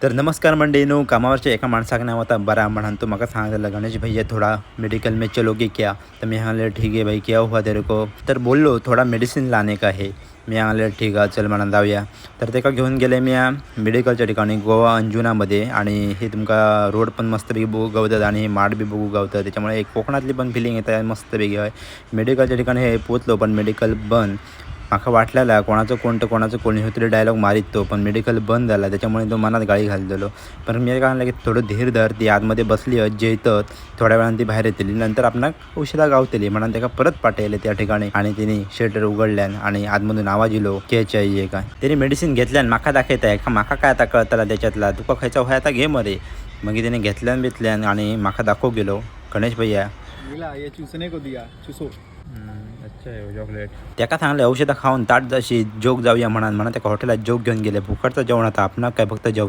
तर नमस्कार मंडळीनो, कामावरच्या एका माणसाका नाव होता बरा म्हणून तो मका सांगितलं गणेश भैया थोड़ा मेडिकल में चलोगे क्या। तर मी सांगले ठीक है भाई, क्या हुआ तेरे को। तर बोललो थोड़ा मेडिसिन लाने का है। मी सांगले ठीक आहे चल म्हणून जाऊया। तर ते का घेऊन गेले मी मेडिकलच्या ठिकाणी गोवा अंजुनामध्ये। आणि हे तुमका रोड पण मस्तपैकी बघू गावतात आणि माड बी बघू गावतात, त्याच्यामुळे एक कोकणातली पण फिलिंग येते मस्तपैकी आहे। मेडिकलच्या ठिकाणी हे पोचलो पण मेडिकल बंद। माका वाटलेला कोणाचं कोणी होतरी डायलॉग मारित तो, पण मेडिकल बंद झाला त्याच्यामुळे तो मनात गाळी घाललेलो। पण मी काय म्हणलं की थोडं धीर धर, ती आतमध्ये बसली जे इथं थोड्या वेळानं ती बाहेर येतली, नंतर आपण औषधा गावतली म्हणून त्याला परत पाठवले त्या ठिकाणी। आणि तिने शटर उघडल्यान आणि आतमधून आवाज येलो के चाहिए का। त्याने मेडिसिन घेतल्यान माका दाखवताय का, माका काय आता कळतला त्याच्यातला, तुका खायचा होय आता घे मध्ये। मग त्याने घेतल्यान आणि माका दाखव गेलो गणेश भैया ये चूसने को दिया, चूसो। अच्छा आहे चॉकलेट। त्याका सांगले औषधं खाऊन ताट जशी जोग जाऊया म्हणा त्याका हॉटेलात जोग घेऊन गेले। फुकटचं जेवण आता आपण काय फक्त जेवचा